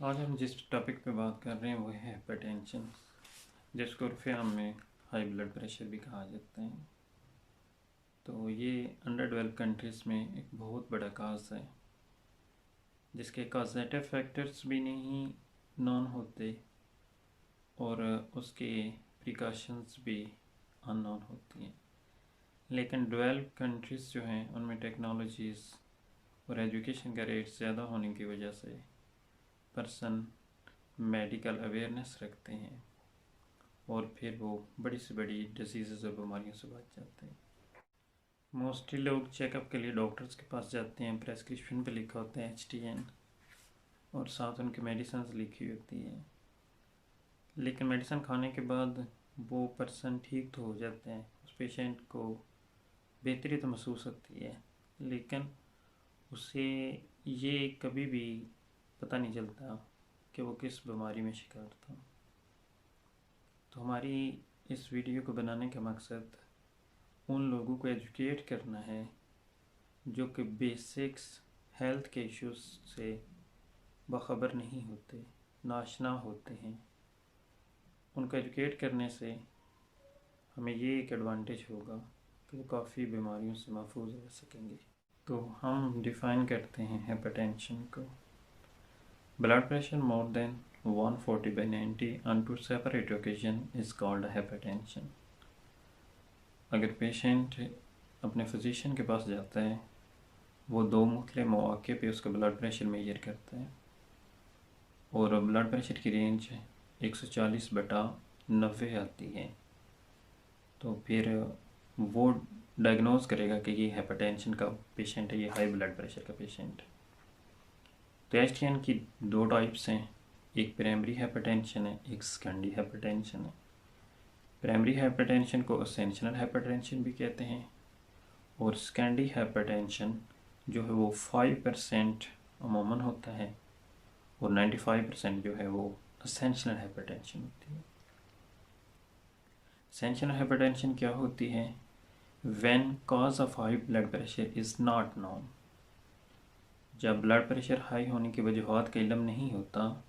आज हम जिस टॉपिक पे बात कर रहे हैं वो है हाइपरटेंशन, जिसको उर्फ़ आम में हाई ब्लड प्रेशर भी कहा जाता है। तो ये अंडर डेवलप्ड कंट्रीज़ में एक बहुत बड़ा काज है, जिसके कॉजेटिव फैक्टर्स भी नहीं नॉन होते और उसके प्रिकॉशंस भी अननोन होती हैं। लेकिन डेवलप्ड कंट्रीज़ जो हैं उनमें टेक्नोलॉजीज़ और एजुकेशन का रेट ज़्यादा होने की वजह से पर्सन मेडिकल अवेयरनेस रखते हैं और फिर वो बड़ी से बड़ी डिजीज़ और बीमारियों से बच जाते हैं। मोस्टली लोग चेकअप के लिए डॉक्टर्स के पास जाते हैं, प्रेस्क्रिप्शन पे लिखा होता है HTN और साथ उनकी मेडिसिन लिखी होती है। लेकिन मेडिसिन खाने के बाद वो पर्सन ठीक तो हो जाते हैं, उस पेशेंट को बेहतरी तो महसूस होती है, लेकिन उसे ये कभी भी पता नहीं चलता कि वो किस बीमारी में शिकार था। तो हमारी इस वीडियो को बनाने का मकसद उन लोगों को एजुकेट करना है जो कि बेसिक्स हेल्थ के इश्यूज से बाखबर नहीं होते, नाशना होते हैं। उनको एजुकेट करने से हमें ये एक एडवांटेज होगा कि वो काफ़ी बीमारियों से महफूज रह सकेंगे। तो हम डिफ़ाइन करते हैं हाइपरटेंशन को। Blood pressure more than 140/90 on two separate occasions is called hypertension। अगर पेशेंट अपने फिजिशियन के पास जाता है, वो दो मुख्तलिफ मौके पे उसका ब्लड प्रेशर मेजर करता है और ब्लड प्रेशर की रेंज 140/90 आती है, तो फिर वो डायग्नोज करेगा कि ये हाइपरटेंशन का पेशेंट है, ये हाई ब्लड प्रेशर का पेशेंट। तो HTN की दो टाइप्स हैं, एक प्राइमरी हाइपरटेंशन है, एक सेकेंडरी हाइपरटेंशन है। प्राइमरी हाइपरटेंशन को एसेंशियल हाइपरटेंशन भी कहते हैं और सेकेंडरी हाइपरटेंशन जो है वो 5% अमूमन होता है और 95% जो है वो एसेंशियल हाइपरटेंशन होती है। एसेंशियल हाइपरटेंशन क्या होती है? When cause of high blood pressure is not known. जब ब्लड प्रेशर हाई होने की वजूहात का इल्म नहीं होता,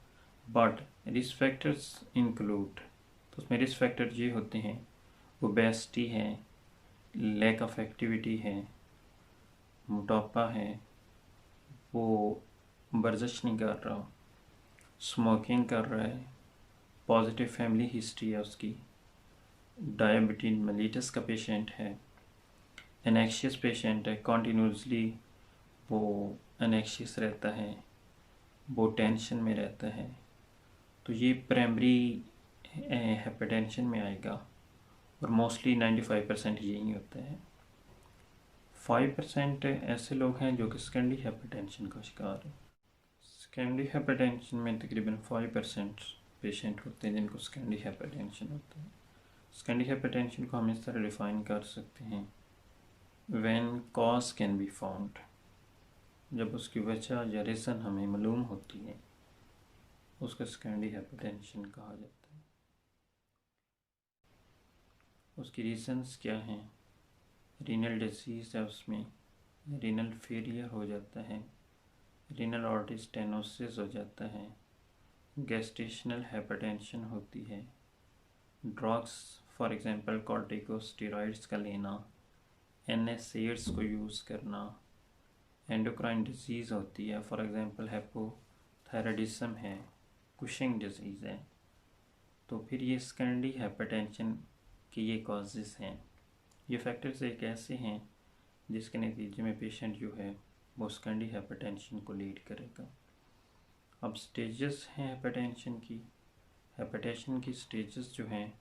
बट रिस्क फैक्टर्स इंक्लूड, तो उसमें रिस्क फैक्टर ये होते हैं, ओबेसिटी है, लैक ऑफ एक्टिविटी है, मोटापा है, वो वर्जिश नहीं कर रहा, स्मोकिंग कर रहा है, पॉजिटिव फैमिली हिस्ट्री है उसकी, डायबिटीज मेलिटस का पेशेंट है, एनेक्शियस पेशेंट है, कॉन्टीन्यूसली वो एनेक्शियस रहता है, वो टेंशन में रहता है, तो ये प्राइमरी हाइपरटेंशन में आएगा और मोस्टली 95% यही होता है। 5% ऐसे लोग हैं जो कि सेकेंडरी हाइपरटेंशन का शिकार है। सेकेंडरी हाइपरटेंशन में तकरीबन 5% पेशेंट होते हैं जिनको सेकेंडरी हाइपरटेंशन होता है। सेकेंडरी हाइपरटेंशन को हम इस तरह डिफ़ाइन कर सकते हैं, when cause can be found, जब उसकी वजह या रीज़न हमें मालूम होती है, उसका सेकेंडरी हाइपरटेंशन कहा जाता है। उसकी रीज़न्स क्या हैं? रीनल डिजीज़ है, उसमें रीनल फेलियर हो जाता है, रीनल आर्टरी स्टेनोसिस हो जाता है, गैस्ट्रेशनल हाइपरटेंशन होती है, ड्रग्स फॉर एग्जांपल कॉर्टिकोस्टेरॉइड्स का लेना, NSAIDs को यूज़ करना, एंडोक्राइन डिजीज़ होती है, फॉर एग्जांपल हाइपोथायराइडिज्म है, कुशिंग डिजीज़ है। तो फिर ये सेकेंडरी हाइपरटेंशन के ये कॉजेज़ हैं। ये फैक्टर्स एक ऐसे हैं जिसके नतीजे में पेशेंट जो है वो सेकेंडरी हाइपरटेंशन को लीड करेगा। अब स्टेजेस हैं हाइपरटेंशन की स्टेजेस जो हैं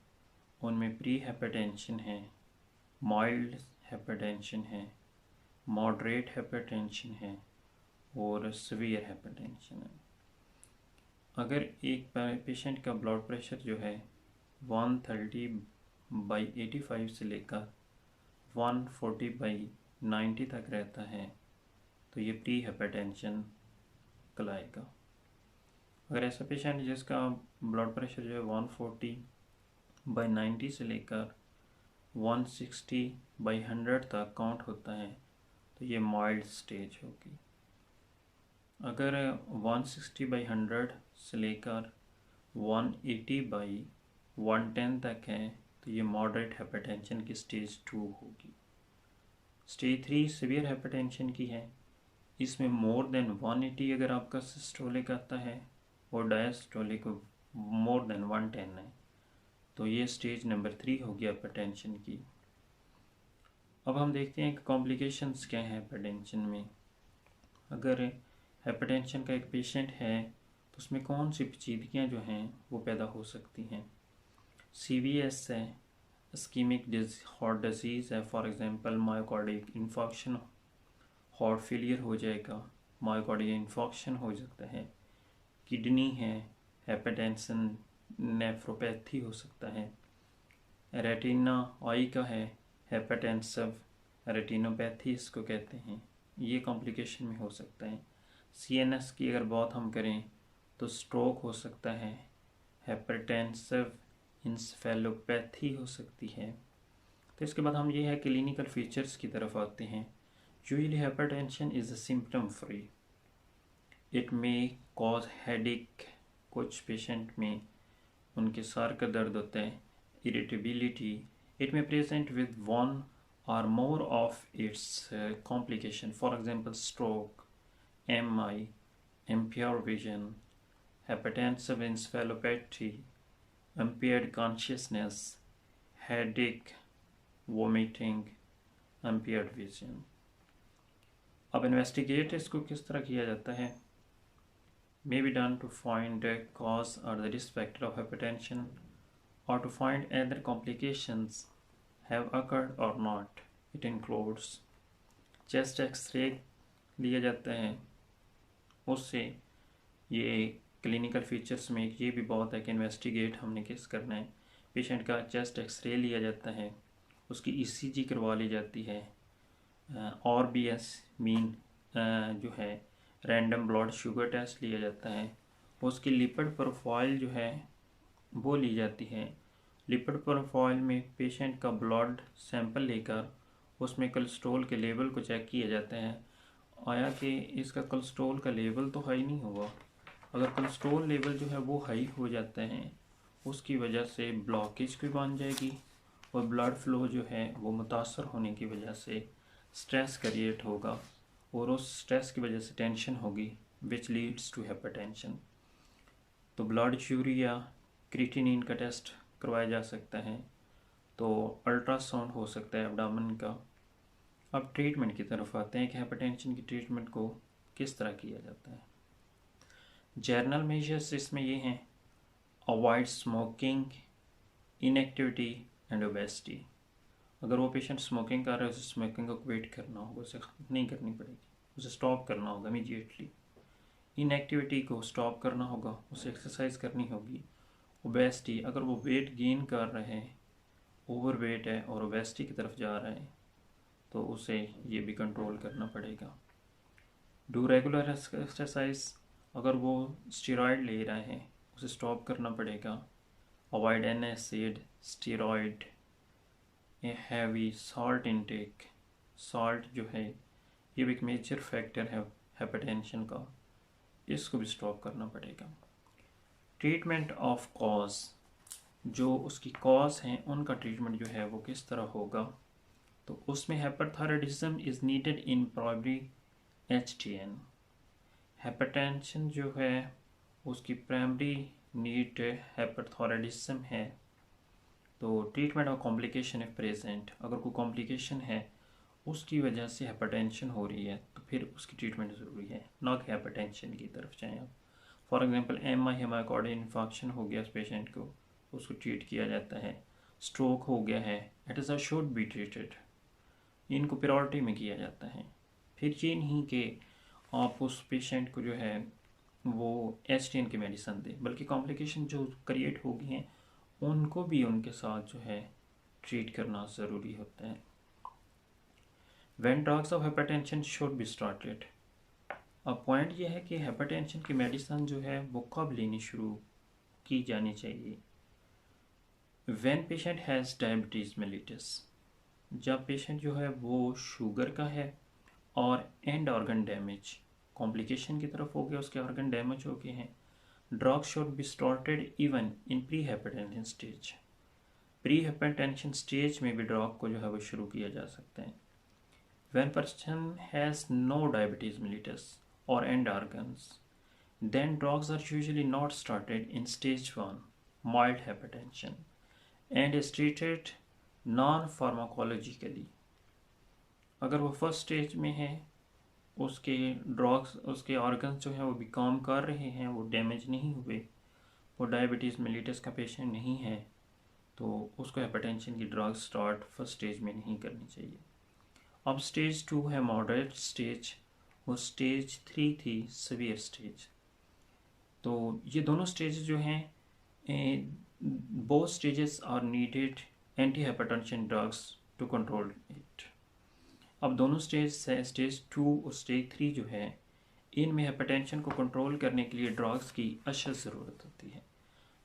उनमें प्री हाइपरटेंशन है, माइल्ड हाइपरटेंशन है, मॉडरेट हाइपरटेंशन है और सीवियर हाइपरटेंशन है। अगर एक पेशेंट का ब्लड प्रेशर जो है 130/85 से लेकर 140/90 तक रहता है तो ये प्री हाइपरटेंशन कहलाएगा। अगर ऐसा पेशेंट जिसका ब्लड प्रेशर जो है 140/90 से लेकर 160/100 तक काउंट होता है तो ये माइल्ड स्टेज होगी। अगर 160/100 से लेकर 180/110 तक है तो ये मॉडरेट हाइपरटेंशन की स्टेज 2 होगी। स्टेज 3 सीवियर हाइपरटेंशन की है। इसमें मोर देन 180 अगर आपका सिस्टोलिक आता है और डायस्टोलिक मोर देन 110 है तो ये स्टेज नंबर 3 होगी हाइपरटेंशन की। अब हम देखते हैं कि कॉम्प्लिकेशंस क्या हैं हाइपरटेंशन में। अगर हाइपरटेंशन का एक पेशेंट है तो उसमें कौन सी पेचीदगियाँ जो हैं वो पैदा हो सकती हैं। CVS है, इस्कीमिक हार्ट डिजीज़ है, for example myocardial infarction, heart failure हो जाएगा, मायोकार्डियल इन्फॉक्शन हो सकता है। किडनी है, हाइपरटेंशन नेफ्रोपैथी हो सकता है। रेटिना आई का है, हाइपरटेंसिव रेटिनोपैथी इसको कहते हैं, ये कॉम्प्लिकेशन में हो सकता है। CNS की अगर बात हम करें तो स्ट्रोक हो सकता है, हाइपरटेंसिव इंसेफेलोपैथी हो सकती है। तो इसके बाद हम ये है क्लिनिकल फीचर्स की तरफ आते हैं। Usually hypertension is a symptom free. It may cause headache, कुछ पेशेंट में उनके सर का दर्द होता है, irritability. It may present with one or more of its complication, for example stroke, MI, impaired vision, hypertensive encephalopathy, impaired consciousness, headache, vomiting, impaired vision। अब investigate इसको किस तरह किया जाता है। may be done to find the cause or the risk factor of hypertension or to find other complications have occurred or not. It includes chest x-ray लिया जाता है, उससे ये क्लिनिकल फीचर्स में ये भी बहुत है कि इन्वेस्टिगेट हमने किस करना है। पेशेंट का चेस्ट एक्सरे लिया जाता है, उसकी ECG करवा ली जाती है, RBS मीन जो है रैंडम ब्लड शुगर टेस्ट लिया जाता है, उसकी लिपिड प्रोफाइल जो है वो ली जाती है। लिपिड प्रोफाइल में पेशेंट का ब्लड सैंपल लेकर उसमें कोलेस्ट्रॉल के लेवल को चेक किया जाता है, आया कि इसका कोलेस्ट्रॉल का लेवल तो हाई नहीं हुआ। अगर कोलेस्ट्रॉल लेवल जो है वो हाई हो जाता है उसकी वजह से ब्लॉकेज भी बन जाएगी और ब्लड फ्लो जो है वो मुतासर होने की वजह से स्ट्रेस क्रिएट होगा और उस स्ट्रेस की वजह से टेंशन होगी विच लीड्स टू हाइपरटेंशन। तो ब्लड यूरिया क्रिएटिनिन का टेस्ट करवाया जा सकता है, तो अल्ट्रासाउंड हो सकता है एब्डोमेन का। अब ट्रीटमेंट की तरफ आते हैं कि हाइपरटेंशन की ट्रीटमेंट को किस तरह किया जाता है। जनरल मेजर्स इसमें ये हैं, avoid smoking, inactivity and obesity. अगर वो पेशेंट स्मोकिंग कर रहा है उसे स्मोकिंग को क्विट करना होगा, उसे नहीं करनी पड़ेगी, उसे स्टॉप करना होगा इमीडिएटली। इनएक्टिविटी को स्टॉप करना होगा, उसे एक्सरसाइज करनी होगी। ओबेसिटी, अगर वो वेट गेन कर रहे हैं, ओवर वेट है और ओबेसिटी की तरफ जा रहा है तो उसे ये भी कंट्रोल करना पड़ेगा। डू रेगुलर एक्सरसाइज, अगर वो स्टेरॉयड ले रहे हैं उसे स्टॉप करना पड़ेगा। Avoid NSAID, steroid, heavy salt intake, salt जो है ये भी एक मेजर फैक्टर है हाइपरटेंशन का, इसको भी स्टॉप करना पड़ेगा। ट्रीटमेंट ऑफ कॉज, जो उसकी कॉज हैं उनका ट्रीटमेंट जो है वो किस तरह होगा, तो उसमें hyperthyroidism is needed in primary HTN। Hypertension जो है उसकी प्राइमरी नीड हाइपरथायराइडिज्म है, तो treatment of complication if present, अगर कोई कॉम्प्लिकेशन है उसकी वजह से हाइपरटेंशन हो रही है तो फिर उसकी ट्रीटमेंट ज़रूरी है, ना कि हाइपरटेंशन की तरफ जाएँ आप। For example MI myocardial infarction हो गया इस पेशेंट को, उसको ट्रीट किया जाता है। स्ट्रोक हो गया है, it is a should be treated, इनको प्रायोरिटी में किया जाता है। फिर ये नहीं कि आप उस पेशेंट को जो है वो HTN की मेडिसिन दें, बल्कि कॉम्प्लिकेशन जो क्रिएट हो गई हैं उनको भी उनके साथ जो है ट्रीट करना ज़रूरी होता है। When drugs of hypertension should be started, अब पॉइंट ये है कि हाइपरटेंशन की मेडिसिन जो है वो कब लेनी शुरू की जानी चाहिए। When patient has diabetes mellitus, जब पेशेंट जो है वो शुगर का है और एंड ऑर्गन डैमेज, कॉम्प्लिकेशन की तरफ हो गया, उसके ऑर्गन डैमेज हो गए हैं, drug should be started even in pre hypertension stage. Pre hypertension stage में भी ड्रग को जो है वो शुरू किया जा सकता है। When person has no diabetes mellitus or end organs, then drugs are usually not started in stage 1, mild hypertension, and is treated non-pharmacologically. अगर वो फर्स्ट स्टेज में है, उसके ड्रग्स, उसके ऑर्गन्स जो हैं वो भी काम कर रहे हैं, वो डैमेज नहीं हुए, वो डायबिटीज़ मेलिटस का पेशेंट नहीं है, तो उसको हाइपरटेंशन की ड्रग स्टार्ट फर्स्ट स्टेज में नहीं करनी चाहिए। अब स्टेज 2 है मॉडरेट स्टेज, और स्टेज 3 थी सीवियर स्टेज। तो ये दोनों स्टेज जो हैं, both stages are needed anti hypertension drugs to control it. अब दोनों स्टेज है, स्टेज 2 और स्टेज 3 जो है, इनमें हाइपरटेंशन को कंट्रोल करने के लिए ड्रग्स की अशद ज़रूरत होती है।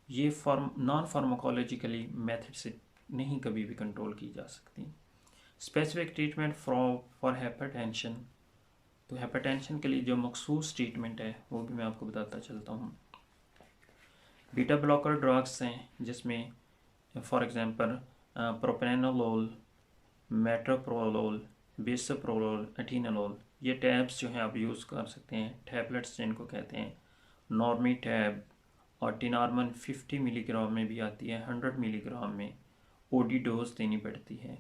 ये नॉन फार्माकोलॉजिकली मेथड से नहीं कभी भी कंट्रोल की जा सकती। स्पेसिफिक ट्रीटमेंट फॉर हाइपरटेंशन, तो हाइपरटेंशन के लिए जो मखसूस ट्रीटमेंट है वो भी मैं आपको बताता चलता हूँ। बीटा ब्लॉकर ड्रग्स हैं, जिसमें फॉर एग्जांपल प्रोप्रेनोलोल, मेट्रोप्रोलोल, बिसोप्रोलोल, एथिनोलोल, ये टैब्स जो हैं आप यूज़ कर सकते हैं, टैबलेट्स जिनको कहते हैं। नॉर्मी टैब और टिनार्मन 50 मिलीग्राम में भी आती है, 100 मिलीग्राम में ओडी डोज देनी पड़ती है।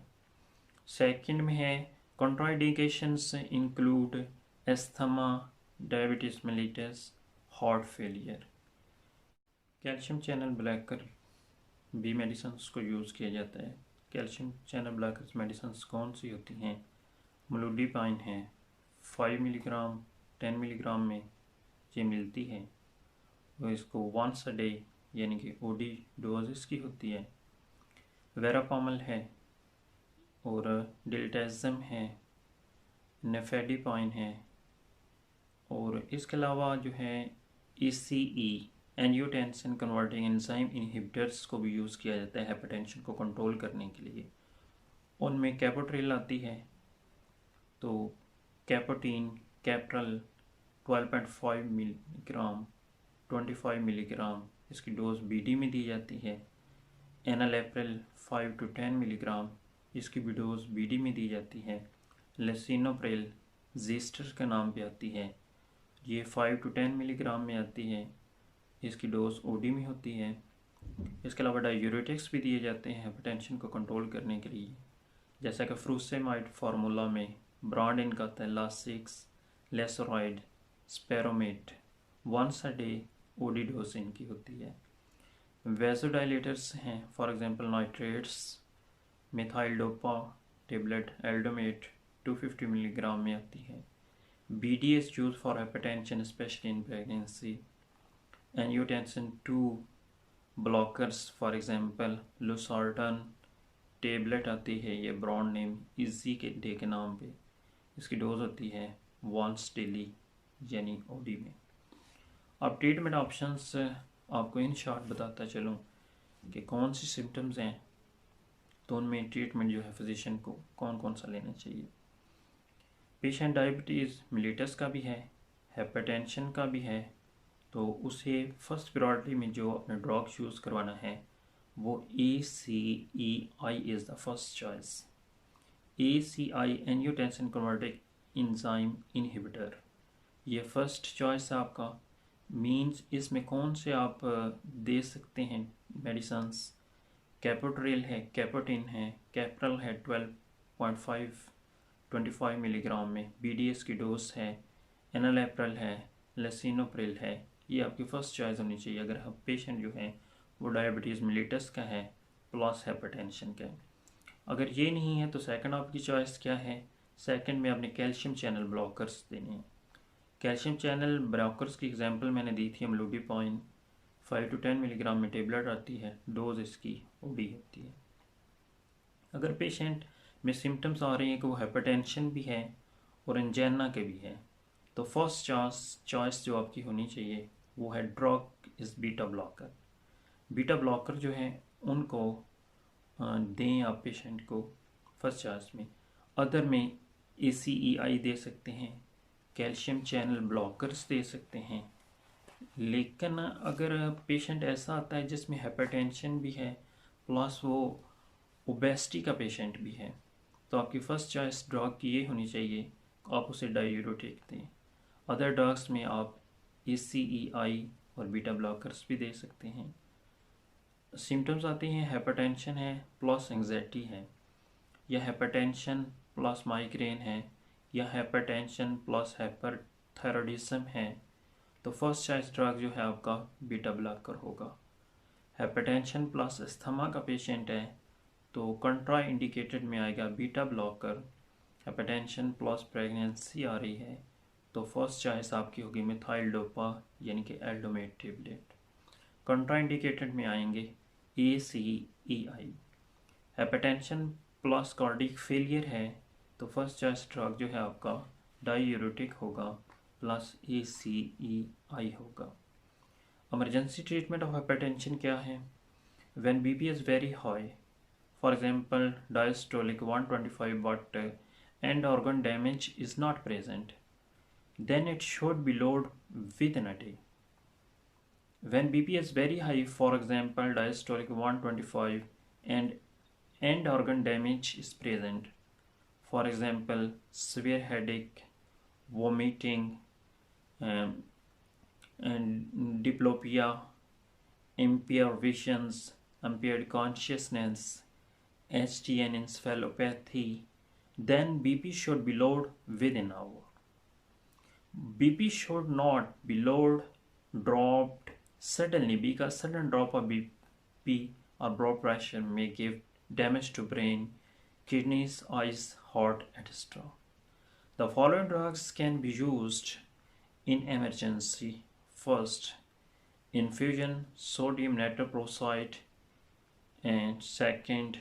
सेकंड में है contraindications include asthma, diabetes mellitus, heart failure. Calcium channel blocker भी मेडिसिन को यूज़ किया जाता है। कैल्शियम चैनल ब्लॉकर मेडिसिन कौन सी होती हैं? मोलूडीपाइन है, 5 मिलीग्राम 10 मिलीग्राम में ये मिलती है, वो इसको वंस अ डे यानी कि ओडी डोज इसकी होती है। वेरापामल है, और डिल्टेज़म है, नेफेडिपाइन है, और इसके अलावा जो है ECE angiotensin converting enzyme inhibitors को भी यूज़ किया जाता है हाइपरटेंशन को कंट्रोल करने के लिए। उनमें कैपोट्रिल आती है, तो कैपोटीन, कैप्टल 12.5 मिलीग्राम, 25 मिलीग्राम इसकी डोज BD में दी जाती है। एनालेप्रिल 5 to 10 मिलीग्राम, इसकी भी डोज BD में दी जाती है। लेसिनोप्रिल जीस्टर के नाम पे आती है, ये 5 to 10 मिलीग्राम में आती है, इसकी डोज OD में होती है। इसके अलावा डायूरेटिक्स भी दिए जाते हैं हाइपरटेंशन को कंट्रोल करने के लिए, जैसा कि फ्रूसेमाइड फार्मूला में ब्रांड इनका आता है लासिक्स, लेसोराइड, स्पेरोमेट, once a day OD dose इनकी होती है। वेजोडाइलेटर्स हैं, for example nitrates, methyl dopa tablet Aldomet 250 milligram में आती है। BD is used for hypertension especially in pregnancy। angiotensin 2 blockers for example losartan tablet आती है, ये ब्रांड नेम इजी के डे के नाम पे, इसकी डोज होती है वंस डेली यानी OD में। अब ट्रीटमेंट ऑप्शंस आपको इन शॉर्ट बताता चलूँ कि कौन सी सिम्टम्स हैं, तो उनमें ट्रीटमेंट जो है फिजिशियन को कौन कौन सा लेना चाहिए। पेशेंट डायबिटीज़ मेलिटस का भी है, हाइपरटेंशन का भी है, तो उसे फर्स्ट प्रायोरिटी में जो अपने ड्रग यूज़ करवाना है वो ACEI is the first choice. ACI angiotensin converting enzyme inhibitor, ये फर्स्ट चॉइस है आपका। मींस इसमें कौन से आप दे सकते हैं मेडिसन्स? कैपोट्रिल है, कैपोटिन है, कैप्टल है 25 मिलीग्राम में, BDS की डोज है, एनालेप्रिल है, लेसिनोप्रिल है, ये आपकी फ़र्स्ट चॉइस होनी चाहिए अगर आप पेशेंट जो है वो डायबिटीज़ मेलिटस का है प्लस हाइपरटेंशन का है। अगर ये नहीं है तो सेकंड आपकी चॉइस क्या है? सेकंड में आपने कैल्शियम चैनल ब्लॉकर्स देने हैं। कैल्शियम चैनल ब्लॉकर्स की एग्जांपल मैंने दी थी, अमलोडिपाइन 5 to 10 मिलीग्राम में टेबलेट आती है, डोज इसकी OD होती है। अगर पेशेंट में सिम्टम्स आ रही हैं कि वो हाइपरटेंशन भी है और एंजाइना के भी है, तो फर्स्ट चॉइस जो आपकी होनी चाहिए वो है drug is beta blocker. Beta blocker जो है उनको दें आप पेशेंट को फर्स्ट चॉइस में। अदर में ACEI दे सकते हैं, कैल्शियम चैनल ब्लॉकर्स दे सकते हैं, लेकिन अगर पेशेंट ऐसा आता है जिसमें हाइपरटेंशन भी है प्लस वो ओबेसिटी का पेशेंट भी है, तो आपकी फर्स्ट चॉइस ड्रग की ये होनी चाहिए, आप उसे डायूरेटिक दें। अदर ड्रग्स में आप ACEI और बीटा ब्लॉकर्स भी दे सकते हैं। सिम्टम्स आते हैं हाइपरटेंशन है प्लस एंग्जाइटी है, या हाइपरटेंशन प्लस माइग्रेन है, या हाइपरटेंशन प्लस हाइपरथायरॉयडिज्म है, तो फर्स्ट चॉइस ड्रग जो है आपका बीटा ब्लॉकर होगा। हाइपरटेंशन प्लस अस्थमा का पेशेंट है तो कंट्रा इंडिकेटेड में आएगा beta blocker. Hypertension plus pregnancy आ रही है तो फर्स्ट चॉइस आपकी होगी मिथाइल डोपा यानी कि एल्डोमेट टेबलेट। कंट्रा इंडिकेटेड में आएंगे ACEI। Hypertension plus cardiac failure है तो फर्स्ट चॉइस ड्रग जो है आपका डायूरेटिक होगा प्लस ACEI होगा। इमरजेंसी ट्रीटमेंट ऑफ हाइपरटेंशन क्या है? When BP is very high, for example diastolic 125 but end organ damage is not present, then it should be lowered within a day. When BP is very high, for example diastolic 125 and end organ damage is present, for example severe headache, vomiting, um, and diplopia, impaired visions, impaired consciousness, HTN encephalopathy, then BP should be lowered within an hour. BP should not be lowered, dropped suddenly, because sudden drop of BP or blood pressure may give damage to brain, kidneys, eyes, heart, etc. The following drugs can be used in emergency. First, infusion sodium nitroprusside, and second,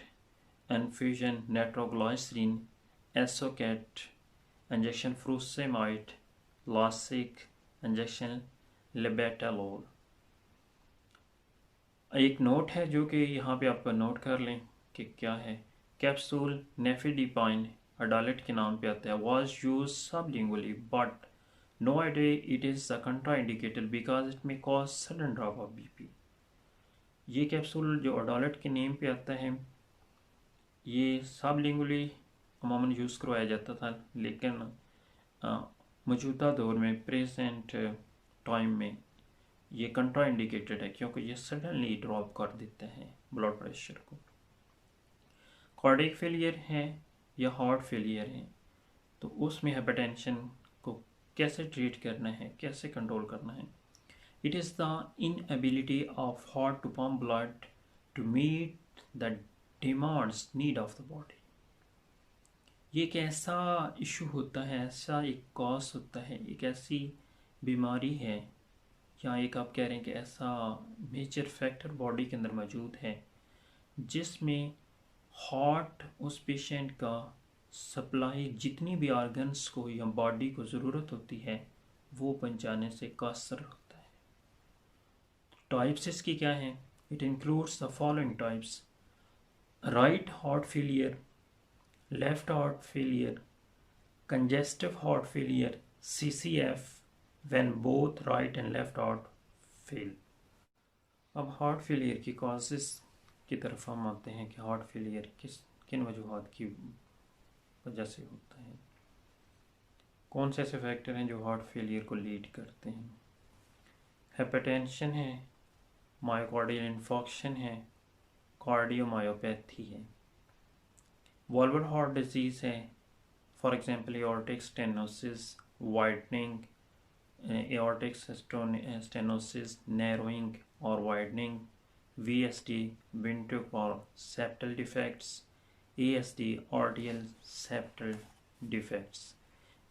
infusion nitroglycerin, Asocat, injection furosemide, Lasix, injection labetalol. एक note है जो कि यहाँ पे आप note कर लें कि क्या है। कैप्सूल नेफिडिपाइन अडालेट के नाम पे आता है, was use sublingually but no idea it is the contraindicated because it may cause sudden drop of BP। ये कैप्सूल जो अडालेट के नेम पे आता है ये सबलिंगुअली अमूमन यूज़ करवाया जाता था, लेकिन मौजूदा दौर में प्रेजेंट टाइम में ये कंट्रा इंडिकेटेड है क्योंकि ये सडनली ड्रॉप कर देते हैं ब्लड प्रेशर को। कार्डियक फेलियर है या हार्ट फेलियर है तो उसमें हाइपरटेंशन को कैसे ट्रीट करना है, कैसे कंट्रोल करना है। It is the inability of heart to pump blood to meet the demands need of the body. ये एक ऐसा इशू होता है, ऐसा एक कॉज होता है, एक ऐसी बीमारी है या एक आप कह रहे हैं कि ऐसा मेजर फैक्टर बॉडी के अंदर मौजूद है जिसमें हार्ट उस पेशेंट का सप्लाई जितनी भी ऑर्गन्स को या बॉडी को ज़रूरत होती है वो पहुंचाने से कासर होता है। टाइप्स इसकी क्या है? It includes the following types: right heart failure, left heart failure, congestive heart failure, CCF, when both right and left heart fail। अब हार्ट फेलियर की कॉजेस की तरफ हम आते हैं कि हार्ट फेलियर किन वजूहात की वजह से होता है, कौन से ऐसे फैक्टर हैं जो हार्ट फेलियर को लीड करते हैं। हाइपरटेंशन है, मायोकार्डियल इन्फॉक्शन है, कार्डियोमायोपैथी है, वॉल्वुलर हार्ट डिजीज़ है, for example aortic stenosis, widening, aortic stenosis, narrowing और वाइडनिंग, VSD, विंट्रिक और septal defects, ASD, ordeal septal defects.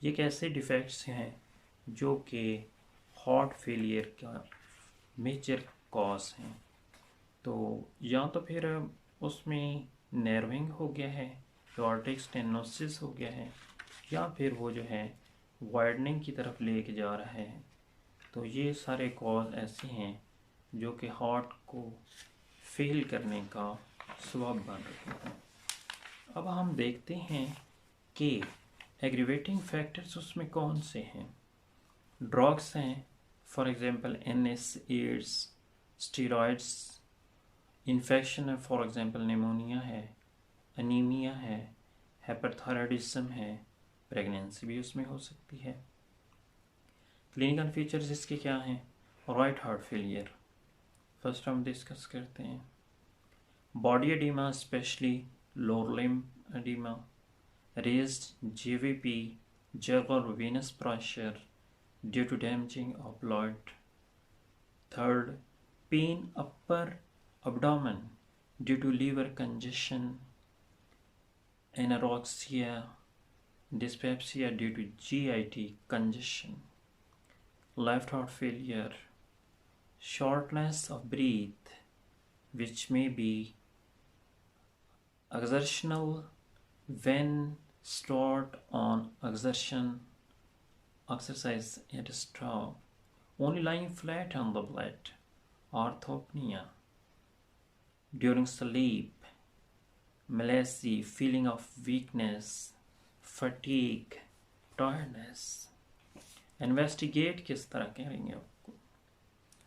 ये कैसे डिफेक्ट्स हैं जो कि हार्ट फेलियर का मेजर कॉज हैं। तो या तो फिर उसमें नैरोइंग हो गया है, एओर्टिक स्टेनोसिस हो गया है, या फिर वो जो है वाइडनिंग की तरफ लेके जा रहा है। तो ये सारे कॉज ऐसे हैं जो कि हार्ट को फेल करने का सबब बन रहे हैं। अब हम देखते हैं कि एग्रीवेटिंग फैक्टर्स उसमें कौन से हैं। ड्रग्स हैं, for example NSAIDs, steroids, infection है, फॉर एग्जांपल निमोनिया है, अनीमिया है, हाइपरथायराइडिज्म है, प्रेगनेंसी भी उसमें हो सकती है। क्लिनिकल फीचर्स इसके क्या हैं? राइट हार्ट फेलियर फर्स्ट हम डिस्कस करते हैं। Body oedema specially lower limb oedema, raised JVP, jugular venous pressure due to damaging of blood. Third, pain upper abdomen due to liver congestion, anorexia, dyspepsia due to GIT congestion. Left heart failure, shortness of breath, which may be exertional when stored on exercise at stop, only lying flat on the bed, orthopnea, during sleep, malaise, feeling of weakness, fatigue, tiredness. Investigate किस तरह करेंगे आपको,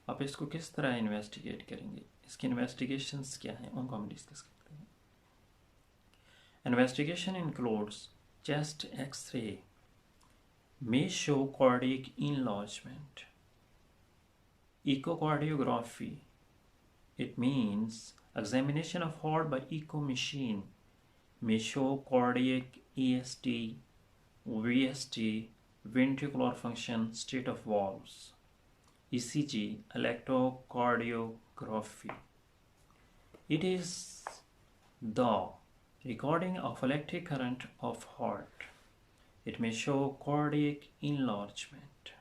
आप इसको किस तरह investigate करेंगे, इसकी इन्वेस्टिगेशंस क्या हैं उनको हम डिस्कस करते हैं। Investigation includes chest X-ray, may show cardiac enlargement. Echocardiography, it means examination of heart by echo machine, may show cardiac AST, VST, ventricular function, state of valves. ECG, electrocardiography, it is the recording of electric current of heart. It may show cardiac enlargement.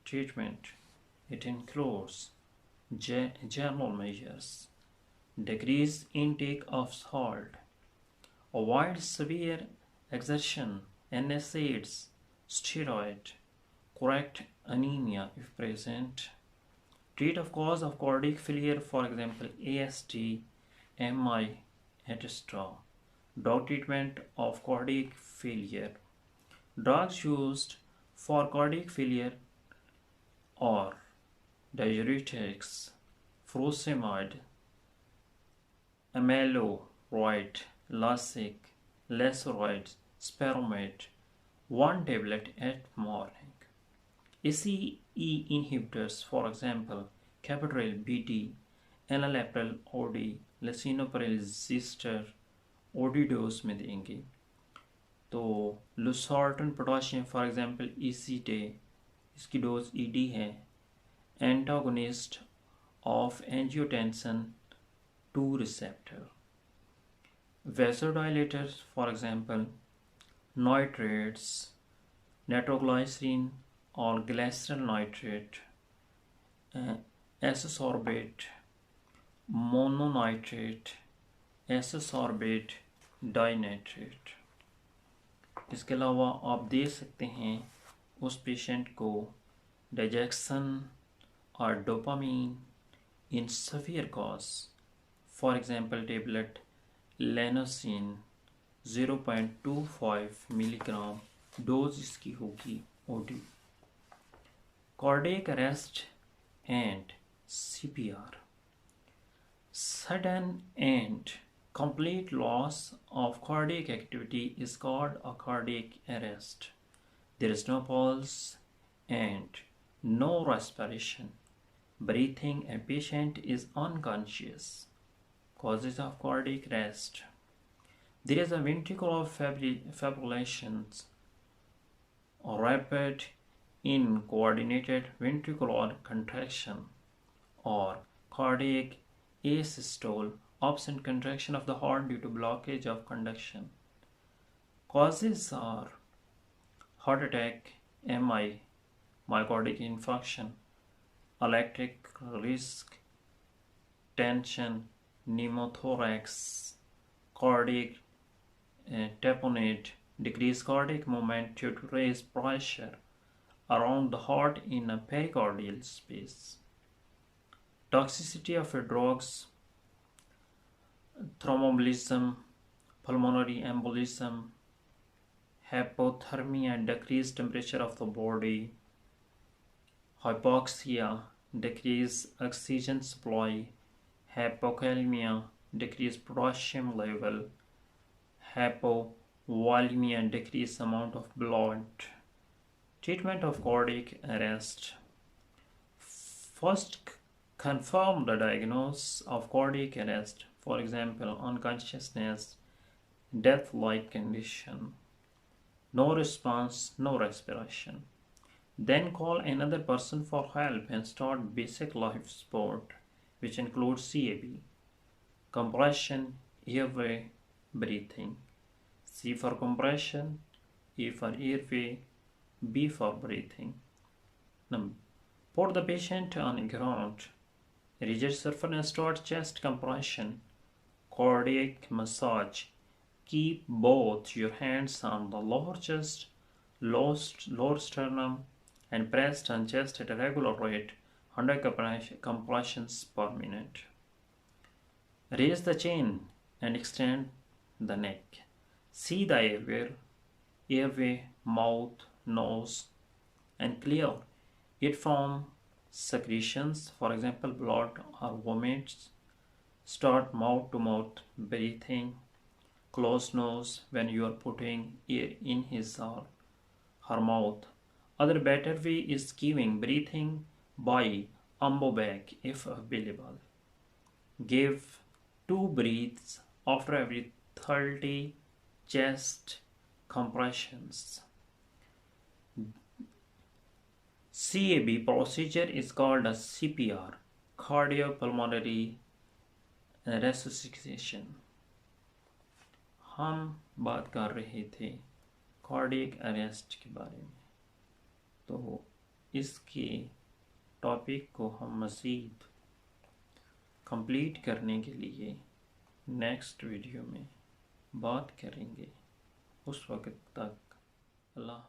Treatment, it includes general measures, decrease intake of salt, avoid severe exertion, NSAIDs, steroid, correct anemia if present, treat of cause of cardiac failure, for example AST, MI, etc. Drug treatment of cardiac failure. Drugs used for cardiac failure are diuretics, furosemide, amyloid, Lasix, laceroid, spironolactone, 1 tablet at morning. ACE inhibitors, for example, Capitril BD, enalapril OD, lisinopril Zister, OD dose में देंगे। तो losartan potassium for example ECT, इसकी dose ED है। Antagonist of angiotensin 2 receptor. Vasodilators for example nitrates, nitroglycerin और glyceryl nitrate, isosorbide, mononitrate, isosorbide, dinitrate. इसके अलावा आप दे सकते हैं उस पेशेंट को डाइजेक्सन और dopamine in severe cause, for example tablet Lanoxin 0.25 milligram, dose इसकी होगी OD। Cardiac arrest and CPR, sudden and complete loss of cardiac activity is called a cardiac arrest. There is no pulse and no respiration, breathing, and patient is unconscious. Causes of cardiac arrest. There is a ventricular fibrillation, rapid uncoordinated ventricular contraction, or cardiac asystole, absent contraction of the heart due to blockage of conduction. Causes are heart attack, MI, myocardial infarction, electric risk, tension, pneumothorax, cardiac tamponade, decreased cardiac movement due to raised pressure around the heart in a pericardial space. Toxicity of drugs, thromboembolism, pulmonary embolism, hypothermia, decreased temperature of the body, hypoxia, decrease oxygen supply, hypokalemia, decrease potassium level, hypovolemia, decrease amount of blood. Treatment of cardiac arrest. First, confirm the diagnosis of cardiac arrest, for example, unconsciousness, death-like condition, no response, no respiration. Then call another person for help and start basic life support, which includes CAB, compression, airway, breathing. C for compression, E for airway, B for breathing. Number. Put the patient on ground. Rigid surface and start chest compression, cardiac massage. Keep both your hands on the lower chest, lower sternum, and pressed on chest at a regular rate, 100 compressions per minute. Raise the chin and extend the neck. See the airway, mouth, nose, and clear it from secretions, for example, blood or vomits. Start mouth to mouth breathing. Close nose when you are putting air in his or her mouth. Other better way is giving breathing by umbo bag if available. Give 2 breaths after every 30 chest compressions. CAB procedure is called a CPR, cardiopulmonary resuscitation. हम बात कर रहे थे cardiac arrest के बारे में, तो इसके टॉपिक को हम मज़ीद कंप्लीट करने के लिए नेक्स्ट वीडियो में बात करेंगे। उस वक्त तक अल्लाह।